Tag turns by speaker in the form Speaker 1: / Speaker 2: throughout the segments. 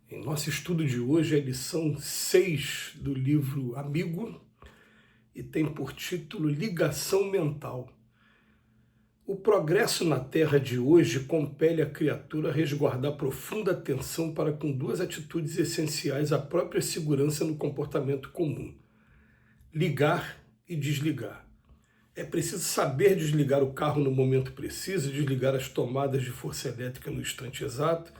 Speaker 1: Em nosso estudo de hoje é a lição 6 do livro Amigo e tem por título Ligação Mental. O progresso na Terra de hoje compele a criatura a resguardar profunda atenção para com duas atitudes essenciais à própria segurança no comportamento comum: ligar e desligar. É preciso saber desligar o carro no momento preciso, desligar as tomadas de força elétrica no instante exato,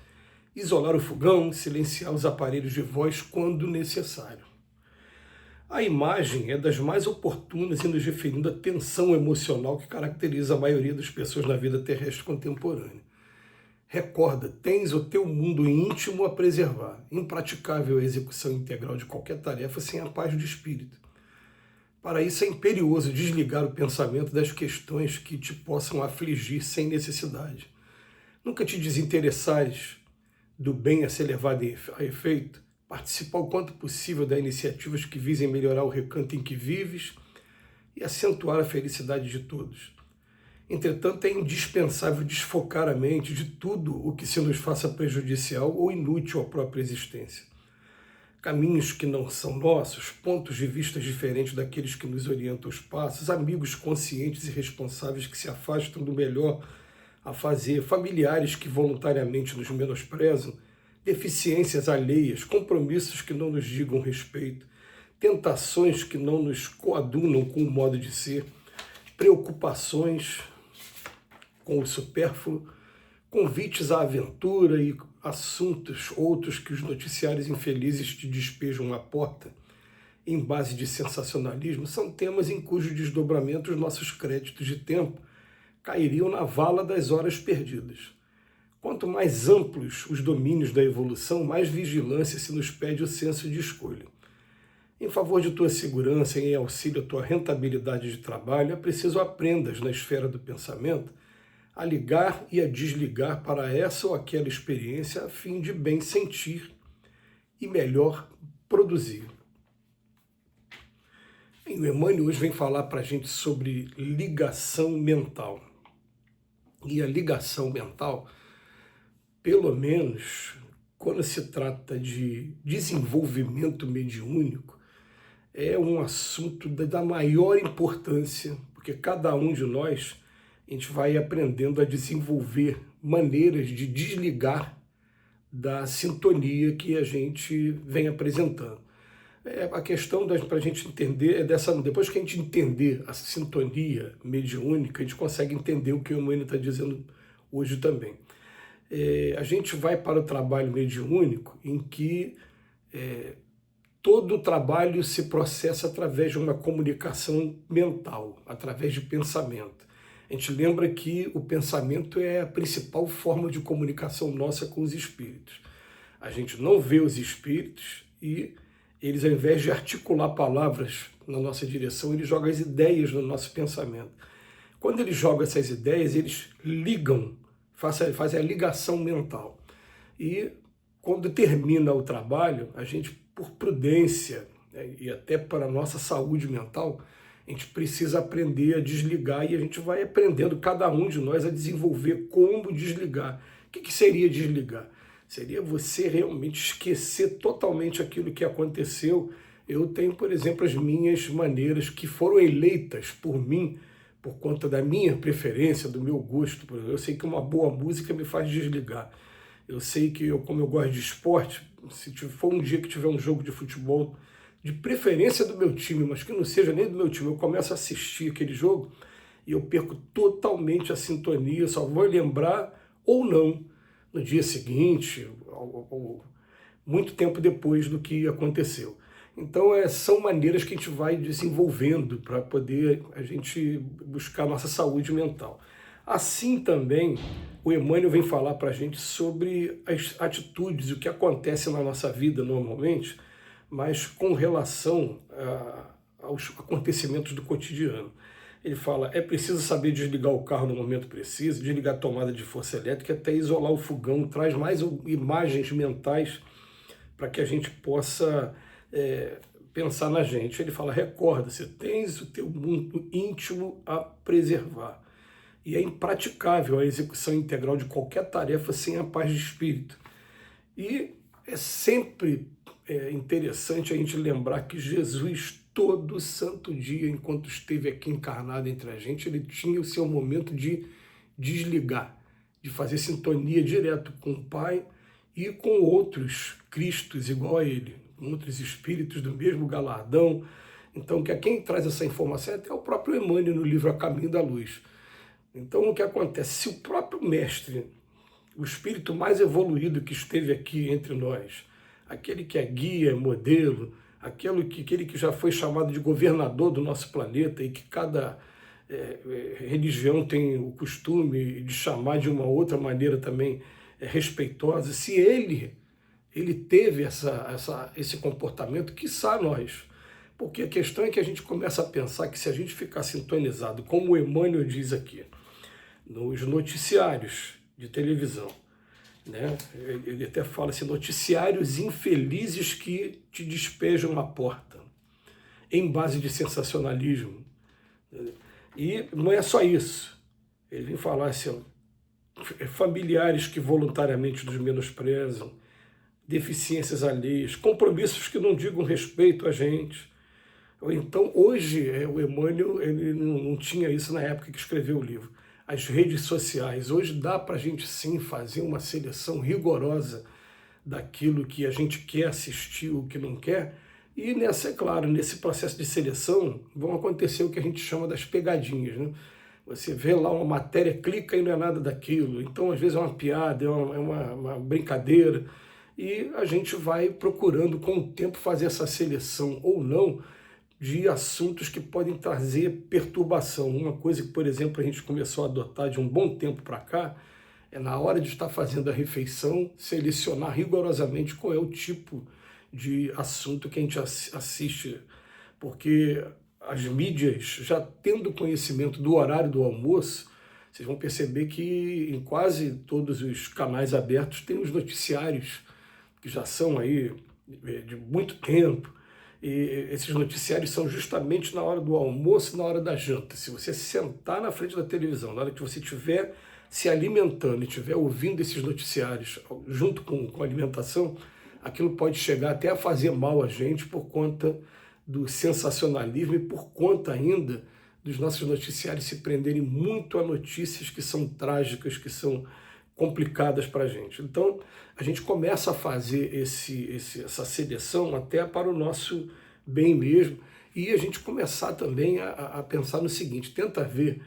Speaker 1: isolar o fogão, silenciar os aparelhos de voz quando necessário. A imagem é das mais oportunas em nos referindo à tensão emocional que caracteriza a maioria das pessoas na vida terrestre contemporânea. Recorda, tens o teu mundo íntimo a preservar, impraticável a execução integral de qualquer tarefa sem a paz de espírito. Para isso é imperioso desligar o pensamento das questões que te possam afligir sem necessidade. Nunca te desinteressares do bem a ser levado a efeito, participar o quanto possível das iniciativas que visem melhorar o recanto em que vives e acentuar a felicidade de todos. Entretanto, é indispensável desfocar a mente de tudo o que se nos faça prejudicial ou inútil à própria existência. Caminhos que não são nossos, pontos de vista diferentes daqueles que nos orientam os passos, amigos conscientes e responsáveis que se afastam do melhor a fazer, familiares que voluntariamente nos menosprezam, deficiências alheias, compromissos que não nos digam respeito, tentações que não nos coadunam com o modo de ser, preocupações com o supérfluo, convites à aventura e assuntos outros que os noticiários infelizes te despejam à porta em base de sensacionalismo, são temas em cujo desdobramento os nossos créditos de tempo cairiam na vala das horas perdidas. Quanto mais amplos os domínios da evolução, mais vigilância se nos pede o senso de escolha. Em favor de tua segurança e em auxílio à tua rentabilidade de trabalho, é preciso aprendas na esfera do pensamento a ligar e a desligar para essa ou aquela experiência a fim de bem sentir e melhor produzir. E o Emmanuel hoje vem falar para a gente sobre ligação mental. E a ligação mental, pelo menos quando se trata de desenvolvimento mediúnico, é um assunto da maior importância, porque cada um de nós, a gente vai aprendendo a desenvolver maneiras de desligar da sintonia que a gente vem apresentando. A questão para a gente entender é depois que a gente entender a sintonia mediúnica, a gente consegue entender o que o Emmanuel está dizendo hoje também. A gente vai para o trabalho mediúnico em que todo o trabalho se processa através de uma comunicação mental, através de pensamento. A gente lembra que o pensamento é a principal forma de comunicação nossa com os espíritos. A gente não vê os espíritos e eles, ao invés de articular palavras na nossa direção, eles jogam as ideias no nosso pensamento. Quando eles jogam essas ideias, eles ligam, fazem a ligação mental. E quando termina o trabalho, a gente, por prudência, e até para a nossa saúde mental, a gente precisa aprender a desligar e a gente vai aprendendo, cada um de nós, a desenvolver como desligar. O que seria desligar? Seria você realmente esquecer totalmente aquilo que aconteceu. Eu tenho, por exemplo, as minhas maneiras que foram eleitas por mim, por conta da minha preferência, do meu gosto. Eu sei que uma boa música me faz desligar. Eu sei que, como eu gosto de esporte, se for um dia que tiver um jogo de futebol, de preferência do meu time, mas que não seja nem do meu time, eu começo a assistir aquele jogo e eu perco totalmente a sintonia, só vou lembrar ou não no dia seguinte, ou muito tempo depois do que aconteceu. Então, são maneiras que a gente vai desenvolvendo para poder a gente buscar a nossa saúde mental. Assim também, o Emmanuel vem falar para a gente sobre as atitudes, o que acontece na nossa vida normalmente, mas com relação aos acontecimentos do cotidiano. Ele fala, é preciso saber desligar o carro no momento preciso, desligar a tomada de força elétrica, até isolar o fogão, traz mais imagens mentais para que a gente possa pensar na gente. Ele fala, recorda-se, tens o teu mundo íntimo a preservar. E é impraticável a execução integral de qualquer tarefa sem a paz de espírito. E É sempre interessante a gente lembrar que Jesus, todo santo dia, enquanto esteve aqui encarnado entre a gente, ele tinha o seu momento de desligar, de fazer sintonia direto com o Pai e com outros Cristos igual a ele, com outros espíritos do mesmo galardão. Então, que quem traz essa informação é até o próprio Emmanuel no livro A Caminho da Luz. Então, o que acontece? Se o próprio mestre, o espírito mais evoluído que esteve aqui entre nós, aquele que é guia, modelo, aquele que já foi chamado de governador do nosso planeta e que cada religião tem o costume de chamar de uma outra maneira também respeitosa, se ele teve esse comportamento, quiçá nós. Porque a questão é que a gente começa a pensar que se a gente ficar sintonizado, como o Emmanuel diz aqui, nos noticiários de televisão, né? Ele até fala assim, noticiários infelizes que te despejam a porta, em base de sensacionalismo. E não é só isso. Ele vem falar assim, familiares que voluntariamente nos menosprezam, deficiências alheias, compromissos que não digam respeito a gente. Ou então, hoje, o Emmanuel ele não tinha isso na época que escreveu o livro. As redes sociais, hoje dá para a gente sim fazer uma seleção rigorosa daquilo que a gente quer assistir, o que não quer, e é claro, nesse processo de seleção vão acontecer o que a gente chama das pegadinhas, né? Você vê lá uma matéria, clica e não é nada daquilo, então às vezes é uma piada, é uma brincadeira, e a gente vai procurando com o tempo fazer essa seleção ou não, de assuntos que podem trazer perturbação. Uma coisa que, por exemplo, a gente começou a adotar de um bom tempo para cá, é na hora de estar fazendo a refeição, selecionar rigorosamente qual é o tipo de assunto que a gente assiste, porque as mídias, já tendo conhecimento do horário do almoço, vocês vão perceber que em quase todos os canais abertos tem os noticiários, que já são aí de muito tempo. E esses noticiários são justamente na hora do almoço e na hora da janta. Se você sentar na frente da televisão, na hora que você estiver se alimentando e estiver ouvindo esses noticiários junto com a alimentação, aquilo pode chegar até a fazer mal a gente por conta do sensacionalismo e por conta ainda dos nossos noticiários se prenderem muito a notícias que são trágicas, que são complicadas para a gente. Então, a gente começa a fazer essa seleção até para o nosso bem mesmo, e a gente começar também a pensar no seguinte, tenta ver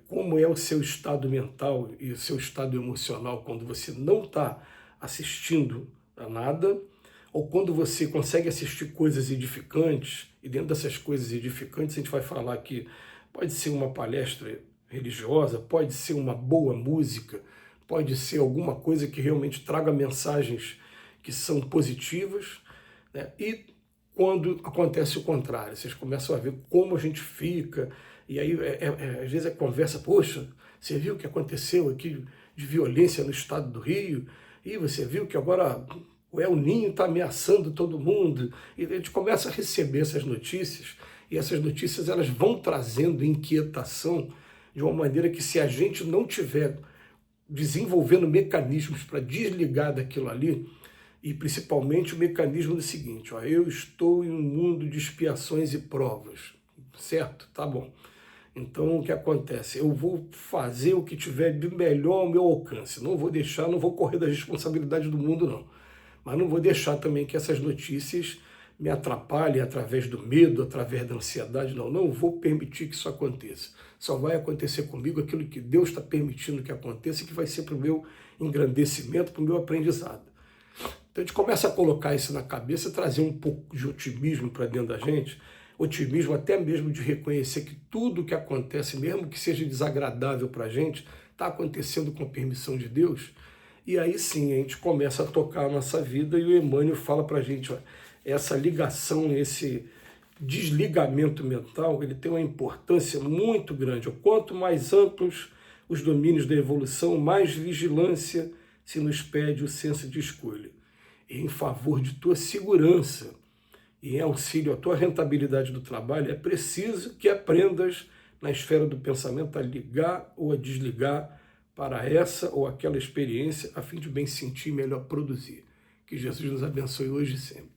Speaker 1: como é o seu estado mental e o seu estado emocional quando você não está assistindo a nada, ou quando você consegue assistir coisas edificantes, e dentro dessas coisas edificantes a gente vai falar que pode ser uma palestra religiosa, pode ser uma boa música, pode ser alguma coisa que realmente traga mensagens que são positivas, né? E quando acontece o contrário, vocês começam a ver como a gente fica, e aí às vezes a conversa, poxa, você viu o que aconteceu aqui de violência no estado do Rio, e você viu que agora o El Ninho está ameaçando todo mundo, e a gente começa a receber essas notícias, e essas notícias elas vão trazendo inquietação de uma maneira que, se a gente não tiver desenvolvendo mecanismos para desligar daquilo ali, e principalmente o mecanismo do seguinte, ó, eu estou em um mundo de expiações e provas, certo? Tá bom. Então, o que acontece? Eu vou fazer o que tiver de melhor ao meu alcance, não vou deixar, não vou correr da responsabilidade do mundo, não. Mas não vou deixar também que essas notícias me atrapalhem através do medo, através da ansiedade, não. Não vou permitir que isso aconteça. Só vai acontecer comigo aquilo que Deus está permitindo que aconteça e que vai ser para o meu engrandecimento, para o meu aprendizado. Então a gente começa a colocar isso na cabeça, trazer um pouco de otimismo para dentro da gente, otimismo até mesmo de reconhecer que tudo que acontece, mesmo que seja desagradável para a gente, está acontecendo com a permissão de Deus. E aí sim a gente começa a tocar a nossa vida, e o Emmanuel fala para a gente, ó, essa ligação, esse desligamento mental, ele tem uma importância muito grande. Quanto mais amplos os domínios da evolução, mais vigilância se nos pede o senso de escolha. E em favor de tua segurança e em auxílio à tua rentabilidade do trabalho, é preciso que aprendas na esfera do pensamento a ligar ou a desligar para essa ou aquela experiência, a fim de bem sentir e melhor produzir. Que Que Jesus nos abençoe hoje e sempre.